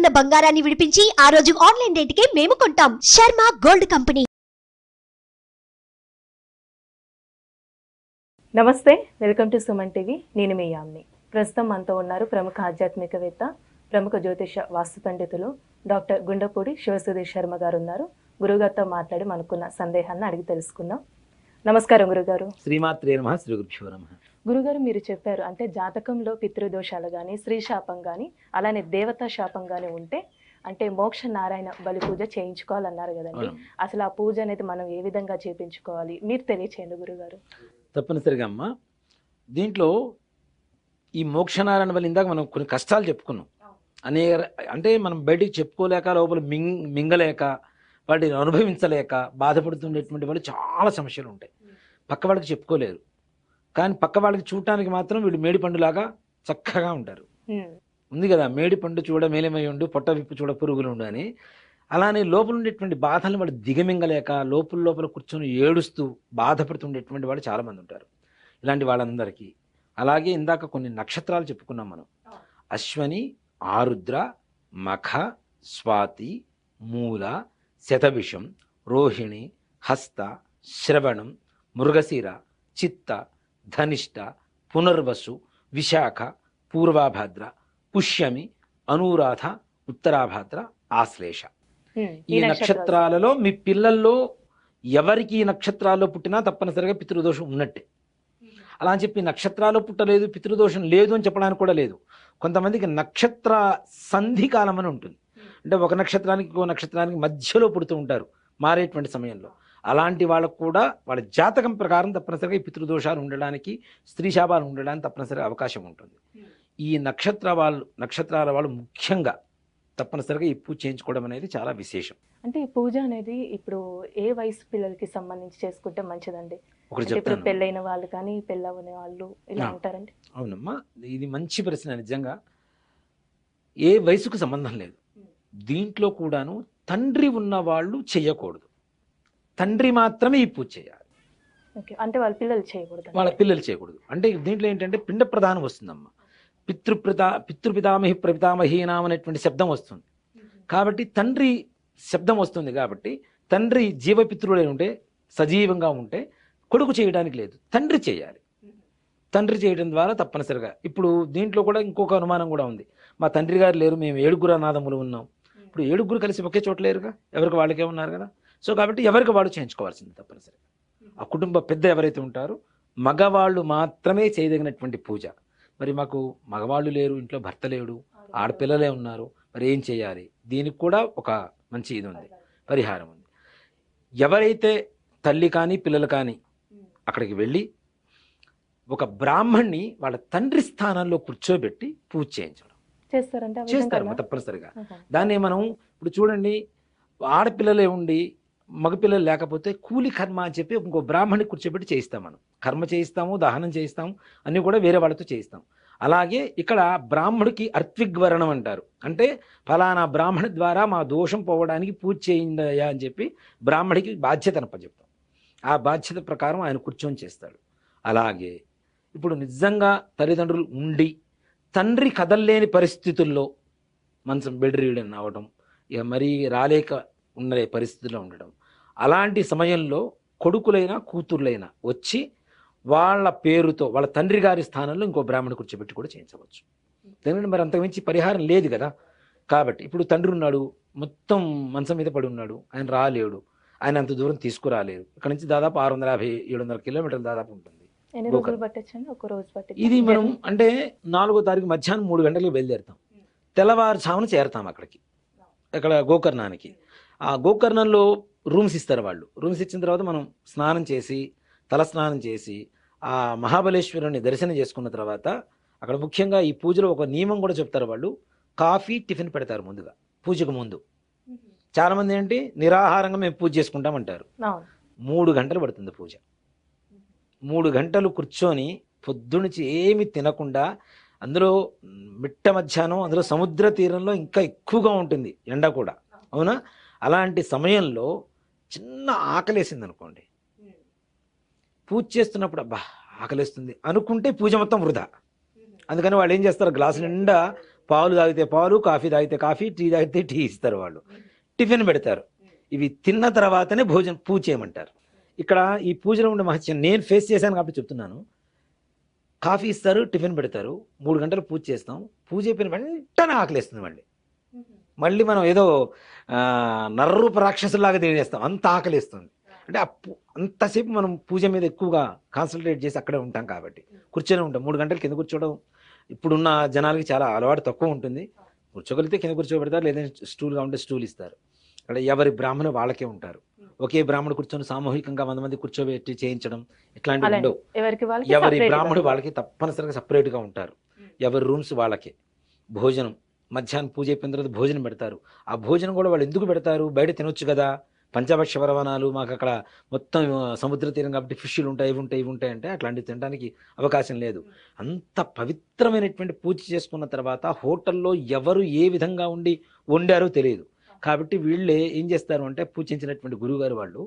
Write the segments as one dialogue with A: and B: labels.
A: ఉన్న బంగారాన్ని విడిపించి ఆ రోజు ఆన్లైన్ రేటుకే మేము కొంటాం. Sharma gold company.
B: నమస్తే, వెల్కమ్ టు సుమన్ టీవీ. నేను మీ యామ్ని. ప్రస్తుతం మనతో ఉన్నారు ప్రముఖ ఆధ్యాత్మికవేత్త, ప్రముఖ జ్యోతిష వాస్తు పండితులు డాక్టర్ గుండపూడి శివసుధీర్ శర్మ గారు ఉన్నారు. గురుగారితో మాట్లాడి మనకున్న సందేహాన్ని అడిగి తెలుసుకుందాం. నమస్కారం గురుగారు.
C: శ్రీమాత్రే నమః. శ్రీ గురుభ్యో నమః.
B: గురుగారు, మీరు చెప్పారు అంటే జాతకంలో పితృదోషాలు కానీ, స్త్రీ శాపం కానీ, అలానే దేవతా శాపం కానీ ఉంటే అంటే మోక్ష నారాయణ బలి పూజ చేయించుకోవాలన్నారు కదండి. అసలు ఆ పూజ అనేది మనం ఏ విధంగా చేయించుకోవాలి మీరు తెలియచేయండి గురుగారు.
C: తప్పనిసరిగా అమ్మ, దీంట్లో ఈ మోక్షనారాయణ బలి ఇందాక మనం కొన్ని కష్టాలు చెప్పుకున్నాం. అంటే మనం బయటికి చెప్పుకోలేక, లోపల మింగలేక, వాటిని అనుభవించలేక బాధపడుతుండేటువంటి వాళ్ళు చాలా సమస్యలు ఉంటాయి. పక్క వాళ్ళకి చెప్పుకోలేరు, కానీ పక్క వాళ్ళకి చూడటానికి మాత్రం వీళ్ళు మేడిపండులాగా చక్కగా ఉంటారు. ఉంది కదా, మేడిపండు చూడ మేలమై ఉండు, పొట్ట విప్పు చూడ పురుగులు ఉండు అని. అలానే లోపల ఉండేటువంటి బాధలను వాళ్ళు దిగమింగలేక లోపల కూర్చొని ఏడుస్తూ బాధపడుతుండేటువంటి వాళ్ళు చాలామంది ఉంటారు. ఇలాంటి వాళ్ళందరికీ అలాగే ఇందాక కొన్ని నక్షత్రాలు చెప్పుకున్నాం మనం. అశ్వని, ఆరుద్ర, మఖ, స్వాతి, మూల, శతభిషం, రోహిణి, హస్త, శ్రవణం, మృగశిర, చిత్త, ధనిష్ట, పునర్వసు, విశాఖ, పూర్వాభాద్ర, పుష్యమి, అనురాధ, ఉత్తరాభాద్ర, ఆశ్లేష. ఈ నక్షత్రాలలో మీ పిల్లల్లో ఎవరికి ఈ నక్షత్రాల్లో పుట్టినా తప్పనిసరిగా పితృదోషం ఉన్నట్టే. అలా అని చెప్పి నక్షత్రాల్లో పుట్టలేదు, పితృదోషం లేదు అని చెప్పడానికి కూడా లేదు. కొంతమందికి నక్షత్ర సంధి కాలం అని ఉంటుంది. అంటే ఒక నక్షత్రానికి ఇంకో నక్షత్రానికి మధ్యలో పుడుతూ ఉంటారు మారేటువంటి సమయంలో. అలాంటి వాళ్ళకు కూడా వాళ్ళ జాతకం ప్రకారం తప్పనిసరిగా ఈ పితృదోషాలు ఉండడానికి, స్త్రీ శాపాలు ఉండడానికి తప్పనిసరిగా అవకాశం ఉంటుంది. ఈ నక్షత్రాల వాళ్ళు ముఖ్యంగా తప్పనిసరిగా ఈ పూజ చేయించుకోవడం అనేది చాలా విశేషం.
B: అంటే ఈ పూజ అనేది ఇప్పుడు ఏ వయసు పిల్లలకి సంబంధించి చేసుకుంటే మంచిదండి?
C: ఒకటి
B: ఇప్పుడు
C: చెప్తాను.
B: పెళ్ళైన వాళ్ళు కానీ, పెళ్ళవని వాళ్ళు ఇలా ఉంటారండి.
C: అవునమ్మా, ఇది మంచి ప్రశ్న. నిజంగా ఏ వయసుకు సంబంధం లేదు. దీంట్లో కూడాను తండ్రి ఉన్న వాళ్ళు చేయకూడదు, తండ్రి మాత్రమే ఈ పూజ చేయాలి.
B: అంటే వాళ్ళ పిల్లలు చేయకూడదు,
C: వాళ్ళ పిల్లలు చేయకూడదు. అంటే దీంట్లో ఏంటంటే పిండ ప్రధానం వస్తుందమ్మా. పితృపితామహి ప్రపితామహీనాం అనేటువంటి శబ్దం వస్తుంది కాబట్టి, తండ్రి శబ్దం వస్తుంది కాబట్టి, తండ్రి జీవపితృడై ఉంటే, సజీవంగా ఉంటే కొడుకు చేయడానికి లేదు, తండ్రి చేయాలి. తండ్రి చేయడం ద్వారా తప్పనిసరిగా. ఇప్పుడు దీంట్లో కూడా ఇంకొక అనుమానం కూడా ఉంది. మా తండ్రి గారు లేరు, మేము 7 అనాథములు ఉన్నాం. ఇప్పుడు 7 కలిసి ఒకే చోట లేరుగా, ఎవరికి వాళ్ళకే ఉన్నారు కదా. సో కాబట్టి ఎవరికి వాళ్ళు చేయించుకోవాల్సింది తప్పనిసరిగా. ఆ కుటుంబ పెద్ద ఎవరైతే ఉంటారో మగవాళ్ళు మాత్రమే చేయదగినటువంటి పూజ. మరి మాకు మగవాళ్ళు లేరు, ఇంట్లో భర్త లేడు, ఆడపిల్లలే ఉన్నారు, మరి ఏం చేయాలి? దీనికి కూడా ఒక మంచి ఇది ఉంది, పరిహారం ఉంది. ఎవరైతే తల్లి కానీ పిల్లలు కానీ అక్కడికి వెళ్ళి ఒక బ్రాహ్మణ్ణి వాళ్ళ తండ్రి స్థానంలో కూర్చోబెట్టి పూజ చేయించడం చేస్తారు తప్పనిసరిగా. దాన్ని మనం ఇప్పుడు చూడండి, ఆడపిల్లలే ఉండి మగపిల్లలు లేకపోతే కూలి కర్మ అని చెప్పి ఇంకో బ్రాహ్మణ్ణి కూర్చోబెట్టి చేయిస్తాం. మనం కర్మ చేయిస్తాము, దహనం చేయిస్తాము, అన్నీ కూడా వేరే వాళ్ళతో చేయిస్తాం. అలాగే ఇక్కడ బ్రాహ్మడికి అర్త్విగ్వరణం అంటారు. అంటే ఫలానా బ్రాహ్మణి ద్వారా మా దోషం పోవడానికి పూజ చేయిందయా అని చెప్పి బ్రాహ్మడికి బాధ్యతను అప్పచెప్తాం. ఆ బాధ్యత ప్రకారం ఆయన కూర్చొని చేస్తాడు. అలాగే ఇప్పుడు నిజంగా తల్లిదండ్రులు ఉండి తండ్రి కదల్లేని పరిస్థితుల్లో మంచం బెడ్ రీడన్ అవ్వడం, ఇక మరీ రాలేక ఉండే పరిస్థితుల్లో ఉండడం, అలాంటి సమయంలో కొడుకులైనా కూతుర్లైనా వచ్చి వాళ్ళ పేరుతో వాళ్ళ తండ్రి గారి స్థానంలో ఇంకో బ్రాహ్మణి కూర్చోబెట్టి కూడా చేయించవచ్చు. ఎందుకంటే మరి అంతకుమించి పరిహారం లేదు కదా. కాబట్టి ఇప్పుడు తండ్రి ఉన్నాడు, మొత్తం మంచం మీద పడి ఉన్నాడు, ఆయన రాలేడు, ఆయన అంత దూరం తీసుకురాలేరు. ఇక్కడ నుంచి దాదాపు 650-700 కిలోమీటర్లు దాదాపు ఉంటుంది. ఇది మనం అంటే 4వ తారీఖు మధ్యాహ్నం 3 గంటలకు బయలుదేరుతాం, తెల్లవారుజామున చేరతాం అక్కడికి, ఇక్కడ గోకర్ణానికి. ఆ గోకర్ణంలో రూమ్స్ ఇస్తారు వాళ్ళు. రూమ్స్ ఇచ్చిన తర్వాత మనం స్నానం చేసి, తలస్నానం చేసి, ఆ మహాబలేశ్వరుని దర్శనం చేసుకున్న తర్వాత అక్కడ ముఖ్యంగా ఈ పూజలో ఒక నియమం కూడా చెప్తారు వాళ్ళు. కాఫీ, టిఫిన్ పెడతారు ముందుగా పూజకు ముందు. చాలామంది ఏంటి నిరాహారంగా మేము పూజ చేసుకుంటామంటారు. 3 గంటలు పడుతుంది పూజ. 3 గంటలు కూర్చొని పొద్దునుంచి ఏమి తినకుండా, అందులో మిట్ట మధ్యాహ్నం, అందులో సముద్ర తీరంలో ఇంకా ఎక్కువగా ఉంటుంది ఎండ కూడా, అవునా? అలాంటి సమయంలో చిన్న ఆకలేసింది అనుకోండి, పూజ చేస్తున్నప్పుడు అబ్బా ఆకలేస్తుంది అనుకుంటే పూజ మొత్తం వృధా. అందుకని వాళ్ళు ఏం చేస్తారు, గ్లాసు నిండా పాలు తాగితే పాలు, కాఫీ తాగితే కాఫీ, టీ తాగితే టీ ఇస్తారు వాళ్ళు. టిఫిన్ పెడతారు. ఇవి తిన్న తర్వాతనే పూజ చేయమంటారు. ఇక్కడ ఈ పూజలో ఉండే మహత్యం నేను ఫేస్ చేశాను కాబట్టి చెప్తున్నాను. కాఫీ ఇస్తారు, టిఫిన్ పెడతారు, 3 గంటలు పూజ చేస్తాం. పూజ అయిపోయిన వెంటనే ఆకలిస్తుంది. మళ్ళీ మనం ఏదో నర్రూప రాక్షసులాగా తినేస్తాం, అంత ఆకలిస్తుంది. అంటే అంతసేపు మనం పూజ మీద ఎక్కువగా కాన్సన్ట్రేట్ చేసి అక్కడే ఉంటాం కాబట్టి కూర్చొని ఉంటాం. 3 గంటలు కింద కూర్చోవడం ఇప్పుడున్న జనాలకి చాలా అలవాటు తక్కువ ఉంటుంది. కూర్చోగలిగితే కింద కూర్చోబెడతారు, లేదంటే స్టూల్గా ఉంటే స్టూల్ ఇస్తారు. అక్కడ ఎవరి బ్రాహ్మణు వాళ్ళకే ఉంటారు. ఒకే బ్రాహ్మణుడు కూర్చొని సామూహికంగా 100 మంది కూర్చోబెట్టి చేయించడం ఇట్లాంటివి ఉండవు. ఎవరి బ్రాహ్మణుడు వాళ్ళకి తప్పనిసరిగా సపరేట్గా ఉంటారు. ఎవరి రూమ్స్ వాళ్ళకే. భోజనం మధ్యాహ్నం పూజ అయిపోయిన తర్వాత భోజనం పెడతారు. ఆ భోజనం కూడా వాళ్ళు ఎందుకు పెడతారు? బయట తినొచ్చు కదా, పంచభక్ష పరవణాలు, మాకు అక్కడ మొత్తం సముద్ర తీరం కాబట్టి ఫిష్లు ఉంటాయి, ఇవి ఉంటాయి అంటే అట్లాంటివి తినడానికి అవకాశం లేదు. అంత పవిత్రమైనటువంటి పూజ చేసుకున్న తర్వాత హోటల్లో ఎవరు ఏ విధంగా వండారో తెలియదు. కాబట్టి వీళ్ళే ఏం చేస్తారు అంటే పూజించినటువంటి గురువుగారు వాళ్ళు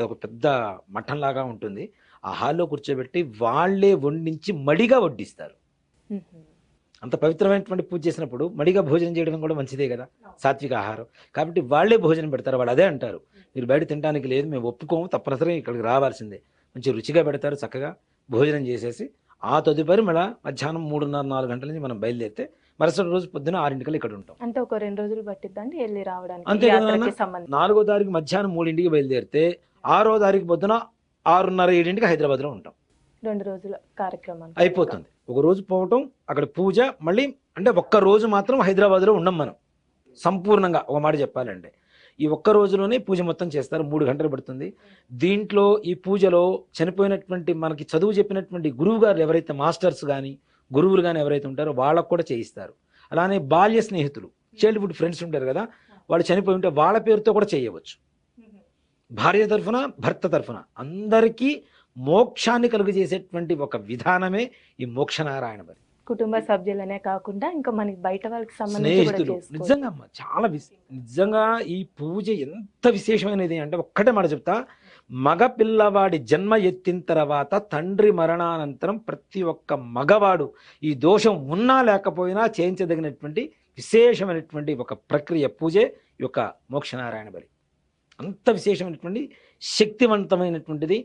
C: ఒక పెద్ద మఠంలాగా ఉంటుంది, ఆ హాల్లో కూర్చోబెట్టి వాళ్ళే వండించి మడిగా వడ్డిస్తారు. అంత పవిత్రమైనటువంటి పూజ చేసినప్పుడు మడిగా భోజనం చేయడం కూడా మంచిదే కదా, సాత్విక ఆహారం. కాబట్టి వాళ్ళే భోజనం పెడతారు. వాళ్ళు అదే అంటారు, మీరు బయట తినడానికి లేదు, మేము ఒప్పుకోము, తప్పనిసరిగా ఇక్కడికి రావాల్సిందే. మంచి రుచిగా పెడతారు. చక్కగా భోజనం చేసేసి ఆ తదుపరి మళ్ళీ మధ్యాహ్నం 3:30-4 గంటల నుంచి మనం బయలుదేరితే మరుసటి రోజు పొద్దున 6 ఇక్కడ ఉంటాం.
B: అంటే ఒక 2 రోజులు పట్టిద్దండి వెళ్ళి రావడానికి.
C: అంతే కదా. 4వ తారీఖు మధ్యాహ్నం 3 బయలుదేరితే 6వ తారీఖు పొద్దున 6:30-7 హైదరాబాద్లో ఉంటాం.
B: 2 రోజుల కార్యక్రమం
C: అయిపోతుంది. ఒక రోజు పోవటం, అక్కడ పూజ, మళ్ళీ అంటే ఒక్క రోజు మాత్రం హైదరాబాద్లో ఉన్నాం మనం సంపూర్ణంగా. ఒక మాట చెప్పాలంటే ఈ ఒక్క రోజులోనే పూజ మొత్తం చేస్తారు. 3 గంటలు పడుతుంది. దీంట్లో ఈ పూజలో చనిపోయినటువంటి మనకి చదువు చెప్పినటువంటి గురువు గారు ఎవరైతే మాస్టర్స్ కానీ గురువులు కానీ ఎవరైతే ఉంటారో వాళ్ళకు కూడా చేయిస్తారు. అలానే బాల్య స్నేహితులు, చైల్డ్హుడ్ ఫ్రెండ్స్ ఉంటారు కదా, వాళ్ళు చనిపోయి ఉంటే వాళ్ళ పేరుతో కూడా చేయవచ్చు. భార్య తరఫున, భర్త తరఫున అందరికీ మోక్షాన్ని కలుగజేసేటువంటి ఒక విధానమే ఈ మోక్షనారాయణ బలి.
B: కుటుంబ సభ్యులనే కాకుండా ఇంకా మనకి బయట వాళ్ళకి
C: స్నేహితులు. నిజంగా అమ్మ చాలా నిజంగా ఈ పూజ ఎంత విశేషమైనది అంటే ఒక్కటే మాట చెప్తా, మగ పిల్లవాడి జన్మ ఎత్తిన తర్వాత తండ్రి మరణానంతరం ప్రతి ఒక్క మగవాడు ఈ దోషం ఉన్నా లేకపోయినా చేయించదగినటువంటి విశేషమైనటువంటి ఒక ప్రక్రియ పూజే ఈ యొక్క మోక్షనారాయణ బలి. అంత విశేషమైనటువంటి శక్తివంతమైనటువంటిది,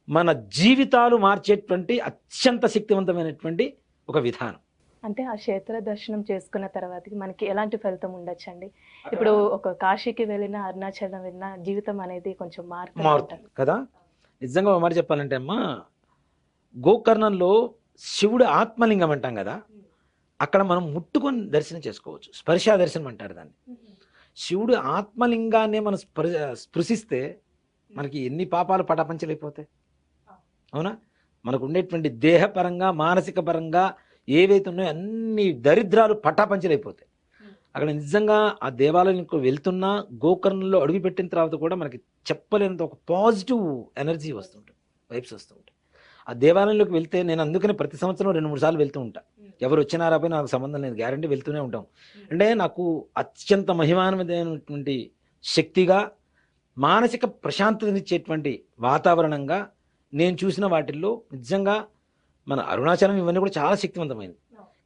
C: మన జీవితాలు మార్చేటువంటి అత్యంత శక్తివంతమైనటువంటి ఒక విధానం.
B: అంటే ఆ క్షేత్ర దర్శనం చేసుకున్న తర్వాతకి మనకి ఎలాంటి ఫలితం ఉండొచ్చండి? ఇప్పుడు ఒక కాశీకి వెళ్ళినా, అరుణాచలం వెళ్ళినా జీవితం అనేది కొంచెం మారుతుంది
C: కదా. నిజంగా ఒక మాట చెప్పాలంటే అమ్మా, గోకర్ణంలో శివుడు ఆత్మలింగం అంటాం కదా, అక్కడ మనం ముట్టుకొని దర్శనం చేసుకోవచ్చు. స్పర్శా దర్శనం అంటారు దాన్ని. శివుడు ఆత్మలింగాన్ని మనం స్పృశిస్తే మనకి ఎన్ని పాపాలు పటాపంచలైపోతాయి. అవునా? మనకు ఉండేటువంటి దేహపరంగా, మానసిక పరంగా ఏవైతే ఉన్నాయో అన్ని దరిద్రాలు పటాపంచలైపోతాయి. అక్కడ నిజంగా ఆ దేవాలయానికి వెళ్తున్నా, గోకర్ణంలో అడుగుపెట్టిన తర్వాత కూడా మనకి చెప్పలేనంత ఒక పాజిటివ్ ఎనర్జీ వస్తుంటుంది, వైబ్స్ వస్తుంటాయి. ఆ దేవాలయంలోకి వెళ్తే నేను అందుకనే ప్రతి సంవత్సరం 2-3 సార్లు వెళ్తూ ఉంటా. ఎవరు వచ్చినా రాపోయినా నాకు సంబంధం లేదు, గ్యారంటీ వెళ్తూనే ఉంటాం. అంటే నాకు అత్యంత మహిమానమైనటువంటి శక్తిగా, మానసిక ప్రశాంతతనిచ్చేటువంటి వాతావరణంగా నేను చూసిన వాటిల్లో నిజంగా మన అరుణాచలం ఇవన్నీ కూడా చాలా శక్తివంతమైనది.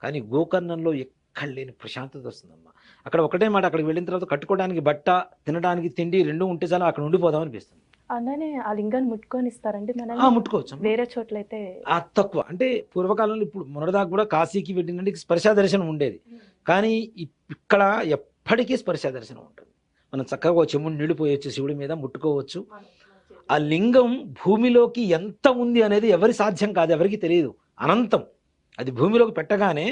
C: కానీ గోకర్ణంలో ఎక్కడ లేని ప్రశాంతత వస్తుందమ్మా. అక్కడ ఒకటే మాట, అక్కడికి వెళ్ళిన తర్వాత కట్టుకోవడానికి బట్ట, తినడానికి తిండి 2 ఉంటే చాలా అక్కడ ఉండిపోదాం అనిపిస్తుంది.
B: అలానే ఆ లింగాన్ని ముట్టుకొని ఇస్తారండి మనం?
C: ముట్టుకోవచ్చు.
B: వేరే చోట్లయితే
C: తక్కువ. అంటే పూర్వకాలంలో, ఇప్పుడు మొన్నటిదాకా కూడా కాశీకి వెళ్ళినంటే స్పర్శా దర్శనం ఉండేది. కానీ ఇక్కడ ఎప్పటికీ స్పర్శా దర్శనం ఉంటుంది. మనం చక్కగా చెమ్ముడు నీళ్లు పోయొచ్చు, శివుడి మీద ముట్టుకోవచ్చు. ఆ లింగం భూమిలోకి ఎంత ఉంది అనేది ఎవరి సాధ్యం కాదు, ఎవరికి తెలియదు. అనంతం. అది భూమిలోకి పెట్టగానే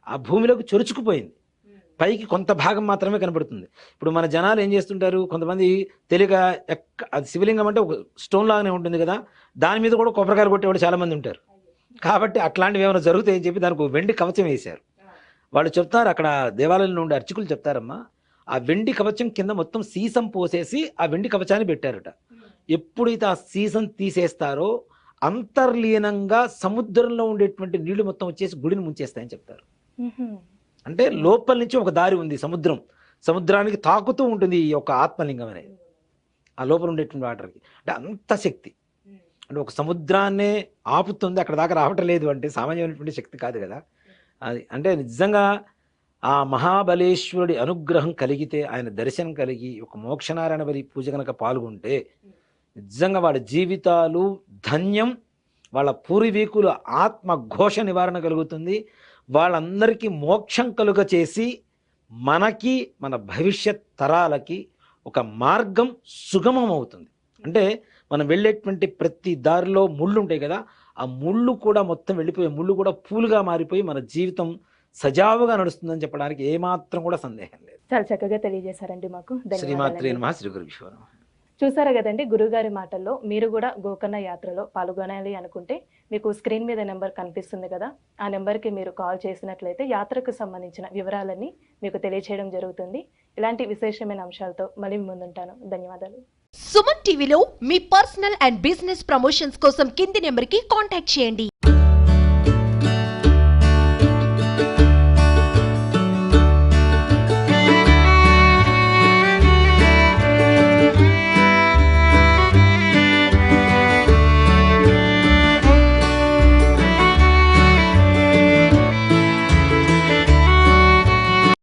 C: ఆ భూమిలోకి చొరుచుకుపోయింది. పైకి కొంత భాగం మాత్రమే కనబడుతుంది. ఇప్పుడు మన జనాలు ఏం చేస్తుంటారు, కొంతమంది తెలియక అది శివలింగం అంటే ఒక స్టోన్ లాగానే ఉంటుంది కదా, దాని మీద కూడా కొబ్బరికాయలు కొట్టేవాడు చాలా మంది ఉంటారు. కాబట్టి అట్లాంటివి ఏమైనా జరుగుతాయని చెప్పి దానికి వెండి కవచం వేశారు. వాళ్ళు చెప్తారు, అక్కడ దేవాలయంలో ఉండే అర్చకులు చెప్తారమ్మా, ఆ వెండి కవచం కింద మొత్తం సీసం పోసేసి ఆ వెండి కవచాన్ని పెట్టారట. ఎప్పుడైతే ఆ సీసం తీసేస్తారో అంతర్లీనంగా సముద్రంలో ఉండేటువంటి నీళ్లు మొత్తం వచ్చేసి గుడిని ముంచేస్తాయని చెప్తారు. అంటే లోపల నుంచి ఒక దారి ఉంది, సముద్రానికి తాకుతూ ఉంటుంది ఈ యొక్క ఆత్మలింగం అనేది, ఆ లోపల ఉండేటువంటి వాటర్కి. అంటే అంత శక్తి, అంటే ఒక సముద్రాన్నే ఆపుతుంది, అక్కడ దాకా రావటం లేదు అంటే సామాన్యమైనటువంటి శక్తి కాదు కదా అది. అంటే నిజంగా ఆ మహాబలేశ్వరుడి అనుగ్రహం కలిగితే, ఆయన దర్శనం కలిగి ఒక మోక్షనారాయణ బలి పూజ కనుక పాల్గొంటే నిజంగా వాళ్ళ జీవితాలు ధన్యం, వాళ్ళ పూర్వీకుల ఆత్మ ఘోష నివారణ కలుగుతుంది, వాళ్ళందరికీ మోక్షం కలుగ చేసి మనకి మన భవిష్యత్ తరాలకి ఒక మార్గం సుగమం అవుతుంది. అంటే మనం వెళ్ళేటువంటి ప్రతి దారిలో ముళ్ళు ఉంటాయి కదా, ఆ ముళ్ళు కూడా మొత్తం వెళ్ళిపోయి ముళ్ళు కూడా పూలుగా మారిపోయి మన జీవితం సజావుగా నడుస్తుందని చెప్పడానికి ఏమాత్రం కూడా సందేహం లేదు.
B: చాలా చక్కగా తెలియజేశారండి మాకు.
C: శ్రీమాత్రే
B: ధన్యవాదాలు.
C: నమః. శ్రీ గురుభ్యో నమః.
B: చూసారా కదండి గురుగారి మాటల్లో, మీరు కూడా గోకర్ణ యాత్రలో పాల్గొనాలి అనుకుంటే మీకు స్క్రీన్ మీద నెంబర్ కనిపిస్తుంది కదా, ఆ నెంబర్కి మీరు కాల్ చేసినట్లయితే యాత్రకు సంబంధించిన వివరాలన్నీ మీకు తెలియచేయడం జరుగుతుంది. ఇలాంటి విశేషమైన అంశాలతో మళ్ళీ మీ ముందుంటాను. ధన్యవాదాలు.
A: సుమన్ టీవీలో మీ పర్సనల్ అండ్ బిజినెస్ ప్రమోషన్స్ కోసం కింది నెంబర్కి కాంటాక్ట్ చేయండి.